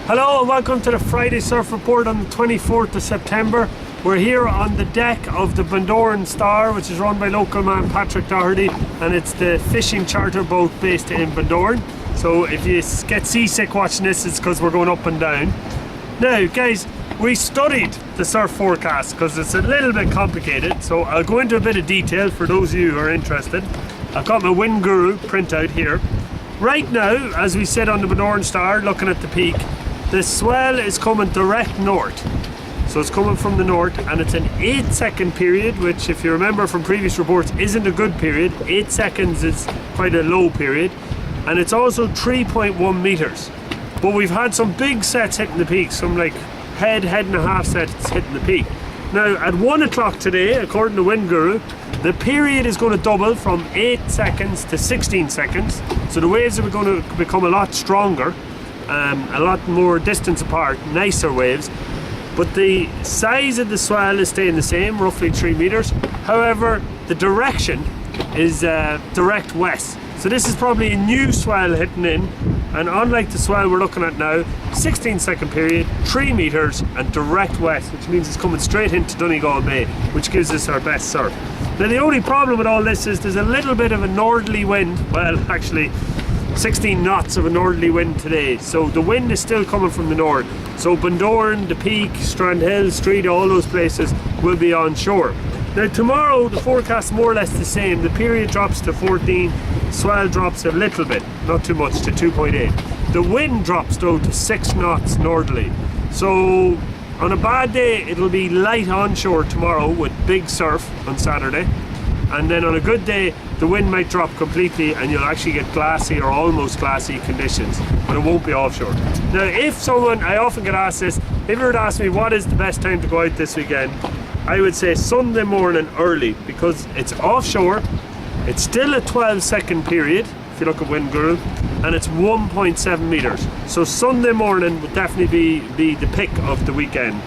Hello and welcome to the Friday Surf Report on the 24th of September. We're here on the deck of the Bundoran Star, which is run by local man Patrick Doherty, and it's the fishing charter boat based in Bundoran. So if you get seasick watching this, it's because we're going up and down. Now guys, we studied the surf forecast because it's a little bit complicated, so I'll go into a bit of detail for those of you who are interested. I've got my Wind Guru printout here. Right now, as we said on the Bundoran Star, looking at the peak, the swell is coming direct north. So it's coming from the north, and it's an 8-second period, which if you remember from previous reports isn't a good period. 8 seconds is quite a low period, and it's also 3.1 meters. But we've had some big sets hitting the peak, some like head and a half sets hitting the peak. Now at 1 o'clock today, according to Wind Guru, the period is going to double from 8 seconds to 16 seconds. So the waves are going to become a lot stronger, a lot more distance apart, nicer waves. But the size of the swell is staying the same, roughly 3 meters. However, the direction is direct west. So this is probably a new swell hitting in, and unlike the swell we're looking at now, 16-second period, 3 meters and direct west, which means it's coming straight into Donegal Bay, which gives us our best surf. Now the only problem with all this is there's a little bit of a northerly wind, well actually 16 knots of a northerly wind today, so the wind is still coming from the north. So Bundoran, the Peak, Strand Hill, Street, all those places will be on shore. Now tomorrow the forecast is more or less the same. The period drops to 14, swell drops a little bit, not too much, to 2.8. The wind drops though to 6 knots northerly. So on a bad day it'll be light onshore tomorrow with big surf on Saturday. And then on a good day, the wind might drop completely and you'll actually get glassy or almost glassy conditions, but it won't be offshore. Now, if someone, I often get asked this, if you were to ask me what is the best time to go out this weekend, I would say Sunday morning early, because it's offshore, it's still a 12-second period, if you look at Wind Guru, and it's 1.7 meters. So Sunday morning would definitely be the pick of the weekend.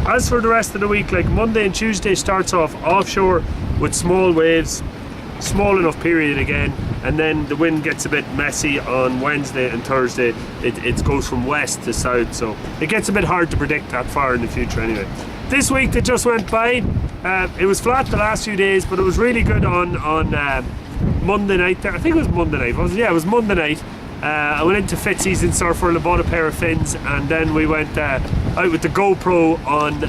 As for the rest of the week, like Monday and Tuesday starts off offshore with small waves, small enough period again, and then the wind gets a bit messy on Wednesday and Thursday. It goes from west to south, so it gets a bit hard to predict that far in the future anyway. This week that just went by, it was flat the last few days, but it was really good on Monday night. I think it was Monday night, wasn't it? Yeah, it was Monday night. I went into Fitzy's in Surf World and bought a pair of fins, and then we went out with the GoPro on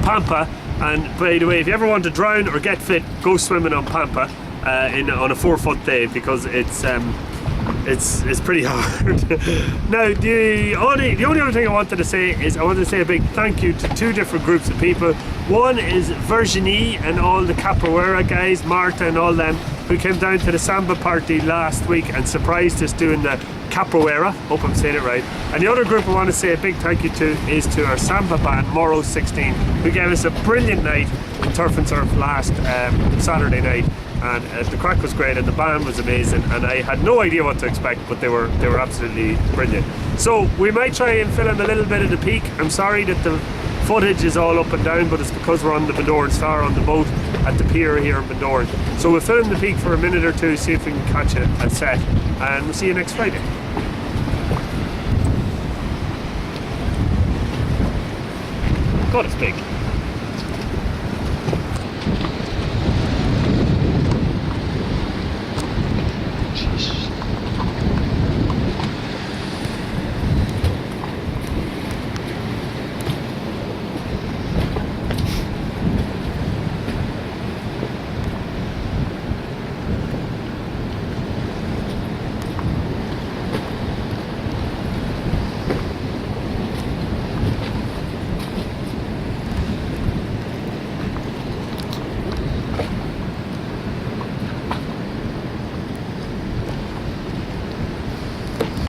Pampa. And by the way, if you ever want to drown or get fit, go swimming on Pampa on a 4-foot day, because it's pretty hard. Now the only other thing I wanted to say is I wanted to say a big thank you to 2 different groups of people. One is Virginie and all the Capoeira guys, Marta and all them, who came down to the Samba party last week and surprised us doing the Capoeira, hope I'm saying it right. And the other group I want to say a big thank you to is to our Samba band, Moro 16, who gave us a brilliant night in Turfnsurf last Saturday night. And the crack was great and the band was amazing, and I had no idea what to expect, but they were absolutely brilliant. So we might try and film a little bit of the peak. I'm sorry that the footage is all up and down, but it's because we're on the Bundoran Star on the boat at the pier here in Bundoran. So we'll film the peak for a minute or two, see if we can catch it at set, and we'll see you next Friday. God, it's big.